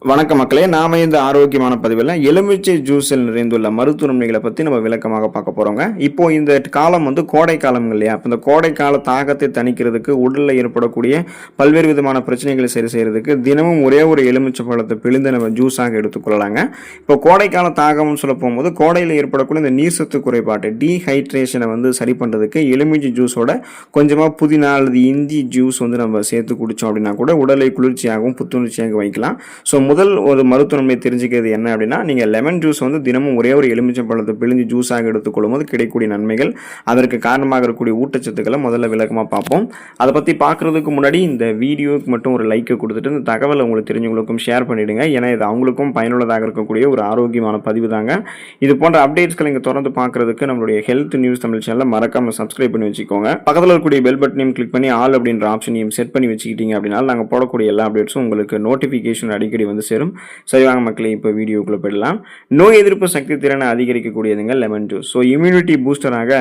வணக்கம் மக்களே, நாம இந்த ஆரோக்கியமான பதிவில் எலுமிச்சை ஜூஸில் நிறைந்துள்ள மருத்துவ நன்மைகளை பற்றி நம்ம விளக்கமாக பார்க்க போகிறோங்க. இப்போ இந்த காலம் கோடை காலம் இல்லையா? இந்த கோடை கால தாகத்தை தணிக்கிறதுக்கு, உடலில் ஏற்படக்கூடிய பல்வேறு விதமான பிரச்சனைகளை சரி செய்யறதுக்கு தினமும் ஒரே ஒரு எலுமிச்சை பழத்தை பிழிந்து நம்ம ஜூஸாக எடுத்துக்கொள்ளலாங்க. இப்போ கோடை கால தாகம்னு சொல்ல போகும்போது கோடையில் ஏற்படக்கூடிய இந்த நீர்சத்து குறைபாட்டு டீஹைட்ரேஷனை சரி பண்ணுறதுக்கு எலுமிச்சை ஜூஸோட கொஞ்சமாக புதினா அல்லது இஞ்சி ஜூஸ் நம்ம சேர்த்து குடித்தோம் அப்படின்னா கூட உடலை குளிர்ச்சியாகவும் புத்துணர்ச்சியாக வைக்கலாம். ஸோ முதல் ஒரு மருத்துவ நன்மை தெரிஞ்சுக்கிறது என்ன அப்படின்னா, நீங்கள் லெமன் ஜூஸ் தினமும் ஒரே ஒரு எலுமிச்சம் பழத்தை பிழிஞ்சு ஜூஸாக எடுத்துக்கொள்ளும் போது கிடைக்கக்கூடிய நன்மைகள், அதற்கு காரணமாக இருக்கக்கூடிய ஊட்டச்சத்துக்களை முதல்ல விளக்கமாக பார்ப்போம். அதை பற்றி பார்க்குறதுக்கு முன்னாடி இந்த வீடியோக்கு மட்டும் ஒரு லைக்கை கொடுத்துட்டு இந்த தகவலை உங்களுக்கு தெரிஞ்சவங்களுக்கும் ஷேர் பண்ணிவிடுங்க. ஏன்னா இது அவங்களுக்கும் பயனுள்ளதாக இருக்கக்கூடிய ஒரு ஆரோக்கியமான பதிவு தாங்க. இது போன்ற அப்டேட்ஸ்களை இங்கே தொடர்ந்து பார்க்குறதுக்கு நம்மளுடைய ஹெல்த் நியூஸ் தமிழ் சேனலை மறக்காமல் சப்ஸ்கிரைப் பண்ணி வச்சுக்கோங்க. பக்கத்தில் இருக்கக்கூடிய பெல் பட்டனையும் கிளிக் பண்ணி ஆல் அப்படின்ற ஆப்ஷனையும் செட் பண்ணி வச்சுக்கிட்டீங்க அப்படின்னா நாங்கள் போடக்கூடிய எல்லா அப்டேட்ஸும் உங்களுக்கு நோட்டிஃபிகேஷன் அடிக்கடி சேரும். சரி வாங்க மக்களே, இப்போ வீடியோக்குள்ள போயிடலாம். நோய் எதிர்ப்பு சக்தி திறனை அதிகரிக்கக்கூடியதுங்க லெமன் ஜூஸ். ஸோ இம்யூனிட்டி பூஸ்டராக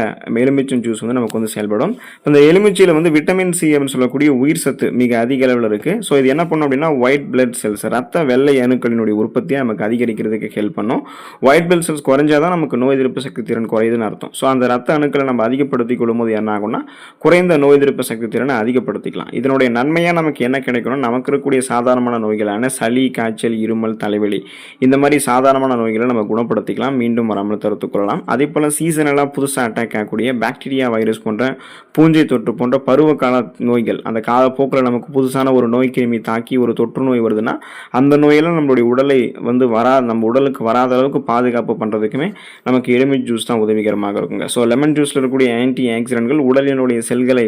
எலுமிச்சம் ஜூஸ் நமக்கு செயல்படும். இந்த எலுமிச்சையில் விட்டமின் சி அப்படின்னு சொல்லக்கூடிய உயிர் சத்து மிக அதிக அளவில் இருக்கு. ஸோ இது என்ன பண்ணும் அப்படின்னா, ஒயிட் பிளட் செல்ஸ், ரத்த வெள்ளை அணுக்களினுடைய உற்பத்தியை நமக்கு அதிகரிக்கிறதுக்கு ஹெல்ப் பண்ணும். ஒயிட் பிளட் செல்ஸ் குறைஞ்சாதான் நமக்கு நோய் எதிர்ப்பு சக்தி திறன் குறையுதுன்னு அர்த்தம். ஸோ அந்த ரத்த அணுக்களை நம்ம அதிகப்படுத்திக் கொள்ளும் போது என்ன ஆகும்னா, குறைந்த நோய் எதிர்ப்பு சக்தி திறனை அதிகப்படுத்திக்கலாம். இதனுடைய நன்மையா நமக்கு என்ன கிடைக்கணும், நமக்கு இருக்கக்கூடிய சாதாரணமான நோய்களான சளி, காய்ச்சல், இருமல், தலைவலி, இந்த மாதிரி சாதாரணமான நோய்களை நம்ம குணப்படுத்திக்கலாம், மீண்டும் வராமல் தடுத்துக் கொள்ளலாம். அதே போல சீசனெல்லாம் புதுசாக அட்டாக் ஆகக்கூடிய பாக்டீரியா, வைரஸ் போன்ற பூஞ்சை தொற்று போன்ற பருவகால நோய்கள், அந்த காலப்போக்கில் நமக்கு புதுசான ஒரு நோய் கிருமி தாக்கி ஒரு தொற்று நோய் வருதுன்னா அந்த நோயெல்லாம் நம்மளுடைய உடலை நம்ம உடலுக்கு வராத அளவுக்கு பாதுகாப்பு பண்ணுறதுக்குமே நமக்கு எலுமிச்சை ஜூஸ் தான் உதவிகரமாக இருக்குங்க. ஸோ லெமன் ஜூஸில் இருக்கக்கூடிய ஆன்டி ஆக்சிடென்ட்கள் உடலினுடைய செல்களை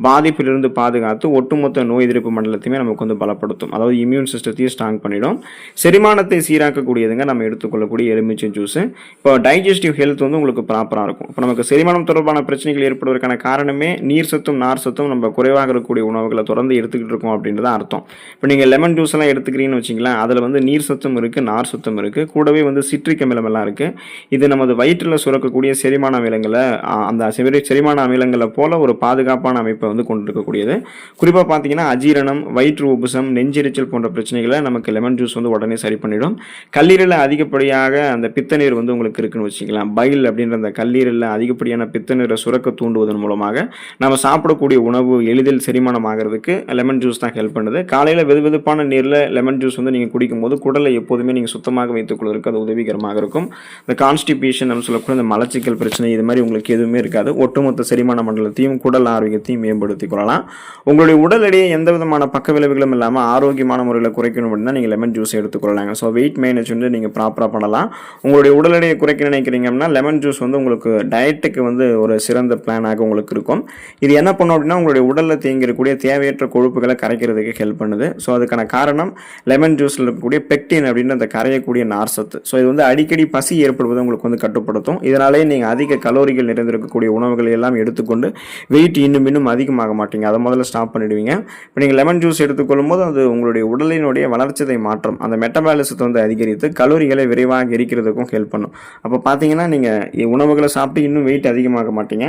பாதிப்பிலிருந்து பாதுகாத்து ஒட்டுமொத்த நோய் எதிர்ப்பு மண்டலத்தையுமே நமக்கு பலப்படுத்தும். அதாவது இம்யூன் சிஸ்டத்தையும் ஸ்ட்ராங் பண்ணிடும். செரிமானத்தை சீராக்கக்கூடியதுங்க நம்ம எடுத்துக்கொள்ளக்கூடிய எலுமிச்சை ஜூஸ். இப்போ டைஜஸ்டிவ் ஹெல்த் உங்களுக்கு ப்ராப்பராக இருக்கும். இப்போ நமக்கு செரிமானம் தொடர்பான பிரச்சனைகள் ஏற்படுவதற்கான காரணமே நீர் சத்தும் நார் சத்தும் நம்ம குறைவாக இருக்கக்கூடிய உணவுகளை தொடர்ந்து எடுத்துக்கிட்டு இருக்கோம் அப்படின்றத அர்த்தம். இப்போ நீங்கள் லெமன் ஜூஸ் எல்லாம் எடுத்துக்கிறீங்கன்னு வச்சிங்களேன், அதில் நீர் சத்தும் இருக்குது, நார் சத்தும் இருக்குது, கூடவே சிட்ரிக் அமிலம் எல்லாம் இருக்குது. இது நமது வயிற்றில் சுரக்கக்கூடிய செரிமான அமிலங்களை அந்த செரிமான அமிலங்களை போல ஒரு பாதுகாப்பான அமைப்பை கொண்டிருக்கக்கூடியது. குறிப்பாக பார்த்தீங்கன்னா அஜீரணம், வயிற்று உபசம், நெஞ்செரிச்சல் போன்ற பிரச்சனைகளை நமக்கு லெமன் ஜூஸ் உடனே சரி பண்ணிடும். கல்லீரலில் அதிகப்படியாக அந்த பித்த நீர் உங்களுக்கு இருக்குன்னு வச்சுக்கலாம். பைல் அப்படின்ற அந்த கல்லீரலில் அதிகப்படியான பித்த நீரை சுரக்க தூண்டுவதன் மூலமாக நம்ம சாப்பிடக்கூடிய உணவு எளிதில் செரிமானம் ஆகிறதுக்கு லெமன் ஜூஸ் தான் ஹெல்ப் பண்ணுது. காலையில் வெதுவெதுப்பான நீரில் லெமன் ஜூஸ் நீங்கள் குடிக்கும் போது குடலை எப்போதுமே நீங்கள் சுத்தமாக வைத்துக் கொள்வதற்கு அது உதவிகரமாக இருக்கும். இந்த கான்ஸ்டிபேஷன் நம்ம சொல்லக்கூடிய இந்த மலச்சிக்கல் பிரச்சனை இது மாதிரி உங்களுக்கு எதுவுமே இருக்காது. ஒட்டுமொத்த செரிமான மண்டலத்தையும் குடல் ஆரோக்கியத்தையும் மேம்படுத்திக் கொள்ளலாம். உங்களுடைய உடல் எடையை எந்த விதமான பக்க விளைவுகளும் இல்லாமல் ஆரோக்கியமான முறையில் குறைக்கணும் அப்படின்னா நீங்கள் லெமன் ஜூஸ் எடுத்துக்கொள்ளலாங்க. ஸோ வெயிட் மேனேஜ் நீங்கள் ப்ராப்பராக பண்ணலாம். உங்களுடைய உடல் எடையை குறைக்க நினைக்கிறீங்க அப்படின்னா லெமன் ஜூஸ் உங்களுக்கு டயட்டுக்கு ஒரு சிறந்த பிளானாக உங்களுக்கு இருக்கும். இது என்ன பண்ணும் அப்படின்னா, உங்களுடைய உடலில் தேங்கிருக்கக்கூடிய தேவையற்ற கொழுப்புகளை கரைக்கிறதுக்கு ஹெல்ப் பண்ணுது. ஸோ அதுக்கான காரணம் லெமன் ஜூஸில் இருக்கக்கூடிய பெக்டின் அப்படின்னு அந்த கரையக்கூடிய நார் சத்து. ஸோ இது அடிக்கடி பசி ஏற்படுவதை உங்களுக்கு கட்டுப்படுத்தும். இதனாலே நீங்கள் அதிக கலோரிகள் நிறைந்திருக்கக்கூடிய உணவுகளை எல்லாம் எடுத்துக்கொண்டு வெயிட் இன்னும் அதிகமாக மாட்டீங்க. அதை முதல்ல ஸ்டாப் பண்ணிடுவீங்க. இப்போ நீங்கள் லெமன் ஜூஸ் எடுத்துக்கொள்ளும் போது அது உங்களுடைய உடலினுடைய வளர்ச்சிதை மாற்றம், அந்த மெட்டபாலிசத்தை அதிகரித்து கலோரிகளை விரைவாக எரிக்கிறதுக்கும் ஹெல்ப் பண்ணும். அப்போ பார்த்தீங்கன்னா நீங்கள் உணவுகளை சாப்பிட்டு இன்னும் வெயிட் அதிகமாக மாட்டீங்க.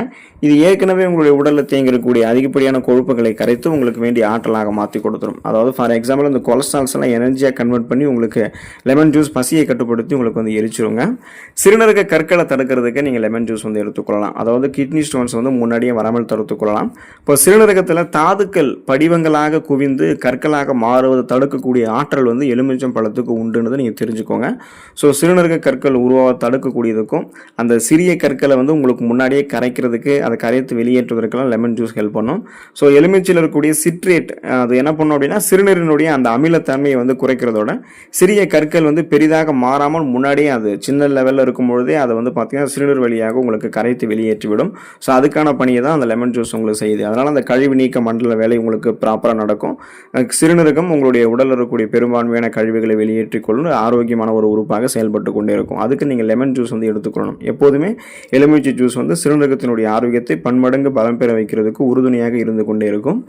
இது ஏற்கனவே உங்களுடைய உடலில் தேங்கிருக்கக்கூடிய அதிகப்படியான கொழுப்புகளை கரைத்து உங்களுக்கு வேண்டிய ஆற்றலாக மாற்றி கொடுத்துரும். அதாவது ஃபார் எக்ஸாம்பிள் இந்த கொலஸ்ட்ரால்ஸ் எல்லாம் எனர்ஜியாக கன்வெர்ட் பண்ணி உங்களுக்கு லெமன் ஜூஸ் பசியை கட்டுப்படுத்தி உங்களுக்கு எரிச்சிருங்க. சிறுநீரக கற்களை தடுக்கிறதுக்கு நீங்கள் லெமன் ஜூஸ் எடுத்துக்கொள்ளலாம். அதாவது கிட்னி ஸ்டோன்ஸ் முன்னாடியே வராமல் தடுத்துக்கொள்ளலாம். இப்போ சிறுநீரகத்தில் தாதுக்கள் படிவங்களாக குவிந்து கற்களாக மாறுவதை தடுக்கக்கூடிய ஆற்றல் எலுமிச்சம் பழத்துக்கு உண்டுன்னு நீங்கள் தெரிஞ்சுக்கோங்க. ஸோ சிறுநீரக கற்கள் உருவாக தடுக்கக்கூடியதுக்கும் அந்த சிறிய கற்களை உங்களுக்கு முன்னாடியே கரைக்கிறதுக்கு, அதை கரைத்து வெளியேற்றுவதற்கெல்லாம் லெமன் ஜூஸ் ஹெல்ப் பண்ணும். ஸோ எலுமிச்சையில் இருக்கக்கூடிய சிட்ரேட் அது என்ன பண்ணும் அப்படின்னா, சிறுநீரினுடைய அந்த அமிலத்தன்மையை குறைக்கிறதோட சிறிய கற்கள் பெரிதாக மாறாமல் முன்னாடியே அது சின்ன லெவலில் இருக்கும் பொழுதே அதை பார்த்தீங்கன்னா சிறுநீர் வழியாக உங்களுக்கு கரைத்து வெளியேற்றிவிடும். ஸோ அதுக்கான பணியை தான் அந்த லெமன் ஜூஸ் உங்களுக்கு செய்யுது. அதனால் அந்த கழிவு நீக்க மண்டல வேலை உங்களுக்கு ப்ராப்பராக நடக்கும். சிறுநீரகம் உங்களுடைய உடலில் இருக்கக்கூடிய பெரும்பான்மையான கழிவுகளை வெளியேற்றிக் கொள்ளும் ஆரோக்கியமான ஒரு உறுப்பாக செயல்பட்டு கொண்டே இருக்கும். அதுக்கு நீங்கள் லெமன் ஜூஸ் எடுத்துக்கொள்ளணும். எப்போதுமே எலுமிச்சை ஜூஸ் சிறுநீரகத்தினுடைய ஆரோக்கியத்தை பன்மடங்கு பலம் பெற வைக்கிறதுக்கு உறுதுணையாக இருந்து கொண்டே இருக்கும்.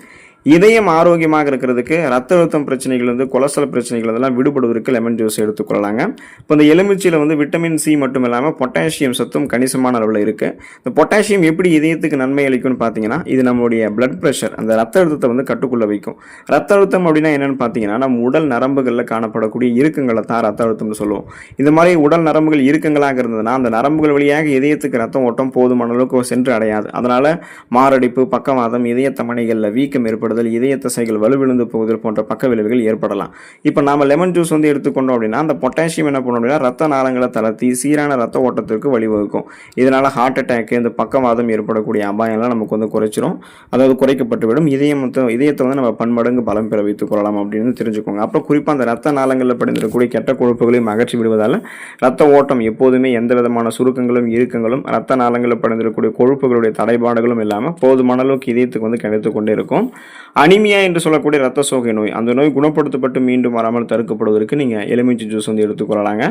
இதயம் ஆரோக்கியமாக இருக்கிறதுக்கு, ரத்த அழுத்தம் பிரச்சனைகள் வந்து கொலஸ்ட்ரால் பிரச்சனைகள் இதெல்லாம் விடுபடுவதற்கு லெமன் ஜூஸ் எடுத்துக்கொள்ளலாங்க. இப்போ இந்த எலுமிச்சையில் வந்து விட்டமின் சி மட்டும் இல்லாமல் பொட்டாசியம் சத்தும் கணிசமான அளவில் இருக்குது. இந்த பொட்டாசியம் எப்படி இதயத்துக்கு நன்மை அளிக்கும்னு பார்த்தீங்கன்னா, இது நம்மளுடைய பிளட் ப்ரெஷர், அந்த ரத்த அழுத்தத்தை வந்து கட்டுக்குள்ள வைக்கும். ரத்த அழுத்தம் அப்படின்னா என்னென்னு பார்த்தீங்கன்னா, நம்ம உடல் நரம்புகளில் காணப்படக்கூடிய இறுக்கங்களை தான் ரத்த அழுத்தம்னு சொல்லுவோம். இந்த மாதிரி உடல் நரம்புகள் இறுக்கங்களாக இருந்ததுன்னா அந்த நரம்புகள் வழியாக இதயத்துக்கு ரத்தம் ஓட்டம் போதுமான அளவுக்கு சென்று அடையாது. அதனால் மாரடைப்பு, பக்கவாதம், இதய தமனிகளில் வீக்கம் ஏற்படுதல், இதய தசைகள் வலுவிழுந்து போகுதல் போன்ற பக்க விளைவுகள் ஏற்படலாம். இப்போ நாம் லெமன் ஜூஸ் வந்து எடுத்துக்கொண்டோம் அப்படின்னா அந்த பொட்டாசியம் என்ன பண்ணணும் அப்படின்னா ரத்த நாளங்களை தளர்த்தி சீரான ரத்த ஓட்டத்திற்கு வழிவகுக்கும். இதனால் ஹார்ட் அட்டாக்கு, இந்த பக்கவாதம் ஏற்படக்கூடிய அபாயம்லாம் நமக்கு வந்து குறைச்சிரும், அதாவது குறைக்கப்பட்டுவிடும். இதயத்தை வந்து நம்ம பன்மடங்கு பலம் பெற வைத்துக் கொள்ளலாம் அப்படின்னு தெரிஞ்சுக்கோங்க. அப்புறம் குறிப்பாக அந்த ரத்த நாளங்களில் படிந்திருக்கக்கூடிய கெட்ட கொழுப்புகளையும் அகற்றி விடுவதால் ரத்த ஓட்டம் எப்போதுமே எந்த விதமான சுருக்கங்களும் இறுக்கங்களும் ரத்த நாளங்களில் படிந்திருக்கக்கூடிய கொழுப்புகளுடைய தடைபாடுகளும் இல்லாமல் போதுமான அளவுக்கு இதயத்துக்கு வந்து கிடைத்து கொண்டே இருக்கும். அனிமியா என்று சொல்லக்கூடிய ரத்த சோகை நோய், அந்த நோய் குணப்படுத்தப்பட்டு மீண்டும் வராமல் தடுக்கப்படுவதற்கு நீங்கள் எலுமிச்சை ஜூஸ் வந்து எடுத்துக்கொள்ளலாங்க.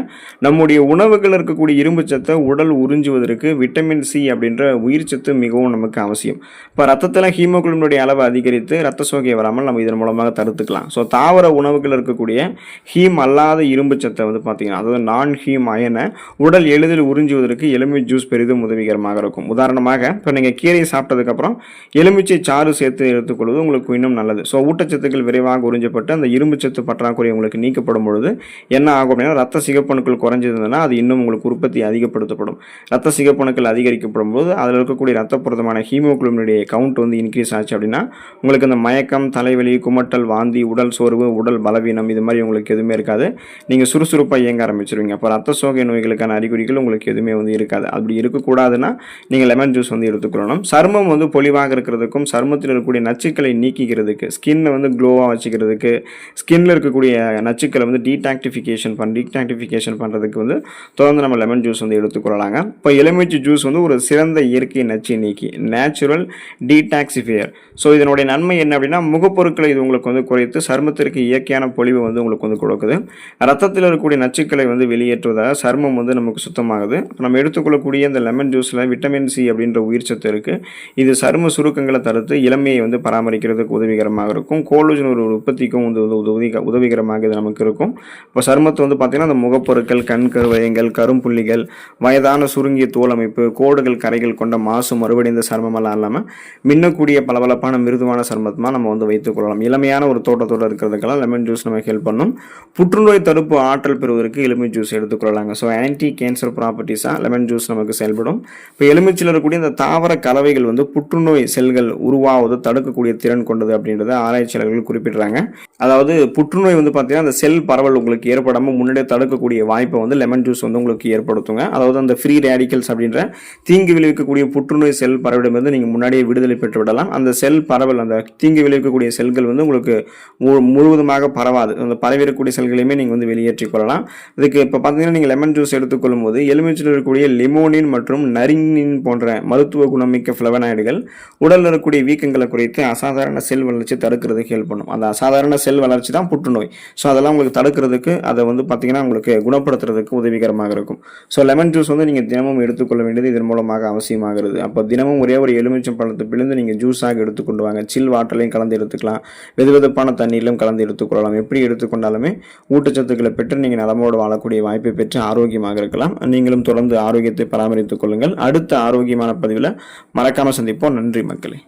நம்முடைய உணவுகள் இருக்கக்கூடிய இரும்பு சத்தை உடல் உறிஞ்சுவதற்கு விட்டமின் சி அப்படின்ற உயிர் சத்து மிகவும் நமக்கு அவசியம். இப்போ ரத்தத்தில் ஹீமோகுளோபினுடைய அளவு அதிகரித்து ரத்த சோகை வராமல் நம்ம இதன் மூலமாக தடுத்துக்கலாம். ஸோ தாவர உணவுகள் இருக்கக்கூடிய ஹீம் அல்லாத இரும்பு சத்தை வந்து பார்த்தீங்கன்னா, அதாவது நான் ஹீம் அயனை உடல் எளிதில் உறிஞ்சுவதற்கு எலுமிச்சை ஜூஸ் பெரிதும் உதவிகரமாக இருக்கும். உதாரணமாக இப்போ நீங்கள் கீரையை சாப்பிட்டதுக்கப்புறம் எலுமிச்சை சாறு சேர்த்து எடுத்துக்கொள்வது உங்களுக்கு இன்னும் நல்லது. ஸோ ஊட்டச்சத்துக்கள் விரைவாக உறிஞ்சப்பட்டு அந்த இரும்பு சத்து பற்றாக்குறை உங்களுக்கு நீக்கப்படும் பொழுது என்ன ஆகும் அப்படின்னா ரத்த சிகப்பணுக்கள் குறைஞ்சதுன்னா அது இன்னும் உங்களுக்கு உற்பத்தி அதிகப்படுத்தப்படும். ரத்த சிகப்பணுக்கள் அதிகரிக்கப்படும் போது அதில் இருக்கக்கூடிய ரத்த புரதமான ஹீமோகுளோபினுடைய கவுண்ட் வந்து இன்க்ரீஸ் ஆச்சு அப்படின்னா உங்களுக்கு அந்த மயக்கம், தலைவலி, குமட்டல், வாந்தி, உடல் சோர்வு, உடல் பலவீனம் இது மாதிரி உங்களுக்கு எதுவுமே இருக்காது. நீங்கள் சுறுசுறுப்பாக இயங்க ஆரம்பிச்சிருவீங்க. அப்போ ரத்த சோகை நோய்களுக்கான அறிகுறிகள் உங்களுக்கு எதுவுமே வந்து இருக்காது. அப்படி இருக்கக்கூடாதுன்னா நீங்கள் லெமன் ஜூஸ் வந்து எடுத்துக்கொள்ளணும். சருமம் வந்து பொலிவாக இருக்கிறதுக்கும் சருமத்தில் இருக்கக்கூடிய நச்சுக்களை நீக்கிக்கிறதுக்கு, ஸ்கின்னை வந்து க்ளோவாக வச்சுக்கிறதுக்கு, ஸ்கின்னில் இருக்கக்கூடிய நச்சுக்களை வந்து டீடாக்டிஃபிகேஷன் பண்ணுறதுக்கு வந்து தொடர்ந்து நம்ம லெமன் ஜூஸ் வந்து எடுத்துக்கொள்ளலாங்க. இப்போ எலுமிச்சை ஜூஸ் வந்து ஒரு சிறந்த இயற்கை நச்சு நீக்கி, நேச்சுரல் டீடாக்சிஃபையர். ஸோ இதனுடைய நன்மை என்ன அப்படின்னா முகப்பொருட்களை இது உங்களுக்கு வந்து குறைத்து சருமத்திற்கு இயற்கையான பொலிவு வந்து உங்களுக்கு வந்து கொடுக்குது. ரத்தத்தில் இருக்கக்கூடிய நச்சுக்களை வந்து வெளியேற்றுவதாக சருமம் வந்து நமக்கு சுத்தமாகுது. நம்ம எடுத்துக்கொள்ளக்கூடிய இந்த லெமன் ஜூஸில் விட்டமின் சி அப்படின்ற உயிர் சத்து இருக்குது. இது சரும சுருக்கங்களை தடுத்து இளமையை வந்து பராமரிக்கிறதுக்கு உதவிகரமாக இருக்கும். கோலோஜன் ஒரு உற்பத்திக்கும் வந்து உதவிகரமாக இது நமக்கு இருக்கும். இப்போ சருமத்தை வந்து பார்த்திங்கன்னா அந்த முகப்பொருட்கள், கண் கருவயங்கள், கரும்புள்ளிகள், வயதான சுருங்கிய தோல் அமைப்பு, கோடுகள், கரைகள் கொண்ட மாசு மறுபடிந்த சருமமெல்லாம் இல்லாமல் மின்னக்கூடிய பளபளப்பான மிருதுவான சருமமாக நம்ம வந்து வைத்துக் கொள்ளலாம். இளமையான ஒரு தோட்டத்தோடு இருக்கிறதுக்கெல்லாம் லெமன் ஜூஸ் நமக்கு ஹெல்ப் பண்ணும். புற்றுநோய் தடுப்பு ஆற்றல் பெறுவதற்கு எலுமிச்சை ஜூஸ் எடுத்துக்கொள்ளலாங்க. ஸோ ஆன்டி கேன்சர் ப்ராப்பர்ட்டிஸாக லெமன் ஜூஸ் நமக்கு செயல்படும். இப்போ எலுமிச்சையில் இருக்கக்கூடிய இந்த தாவர கலவைகள் வந்து புற்றுநோய் செல்கள் உருவாவது தடுக்கக்கூடிய திறன் கொண்டது அப்படின்றத ஆராய்ச்சியாளர்கள் குறிப்பிடுறாங்க. அதாவது புற்றுநோய் வந்து பார்த்தீங்கன்னா அந்த செல் பரவல் உங்களுக்கு ஏற்படாமல் முன்னாடியே தடுக்கக்கூடிய வாய்ப்பை வந்து லெமன் ஜூஸ் வந்து உங்களுக்கு ஏற்படுத்துங்க. அதாவது அந்த ஃப்ரீ ரேடிக்கல்ஸ் அப்படின்ற தீங்கு விளைவிக்கக்கூடிய புற்றுநோய் செல் பரவலிடமிருந்து நீங்கள் முன்னாடியே விடுதலை பெற்று விடலாம். அந்த செல் பரவல், அந்த தீங்கு விளைவிக்கக்கூடிய செல்கள் வந்து உங்களுக்கு முழுவதுமாக பரவாது. அந்த பரவிடக்கூடிய செல்களையுமே நீங்கள் வந்து வெளியேற்றிக் கொள்ளலாம். இதுக்கு இப்போ பார்த்தீங்கன்னா நீங்கள் லெமன் ஜூஸ் எடுத்துக்கொள்ளும் போது எலுமிச்சையில் இருக்கக்கூடிய லிமோனின் மற்றும் நரிங்கின் போன்ற மருத்துவ குணமிக்க ஃப்ளவனாய்டுகள் உடலில் இருக்கக்கூடிய வீக்கங்களை குறைத்து அசாதாரண செல் வளர்ச்சி தடுக்கிறதுக்கு ஹெல்ப் பண்ணும். அந்த அசாதாரண செல் வளர்ச்சி தான் புற்றுநோய். ஸோ அதெல்லாம் உங்களுக்கு தடுக்கிறதுக்கு, அதை வந்து பார்த்தீங்கன்னா உங்களுக்கு குணப்படுத்துறதுக்கு உதவிகரமாக இருக்கும். ஸோ லெமன் ஜூஸ் வந்து நீங்கள் தினமும் எடுத்துக்கொள்ள வேண்டியது இதன் மூலமாக அவசியமாகிறது. அப்போ தினமும் ஒரே ஒரு எலுமிச்சம் பழத்தை பிழிந்து நீங்கள் ஜூஸாக எடுத்துக்கொண்டு வாங்க. சில் வாட்டர்லையும் கலந்து எடுத்துக்கலாம், வெதுவெதுப்பான தண்ணீரிலும் கலந்து எடுத்துக்கொள்ளலாம். எப்படி எடுத்துக்கொண்டாலுமே ஊட்டச்சத்துக்களை பெற்று நீங்கள் நலமோடு வாழக்கூடிய வாய்ப்பை பெற்று ஆரோக்கியமாக இருக்கலாம். நீங்களும் தொடர்ந்து ஆரோக்கியத்தை பராமரித்துக் கொள்ளுங்கள். அடுத்த ஆரோக்கியமான பதிவில் மறக்காமல் சந்திப்போம். நன்றி மக்களே.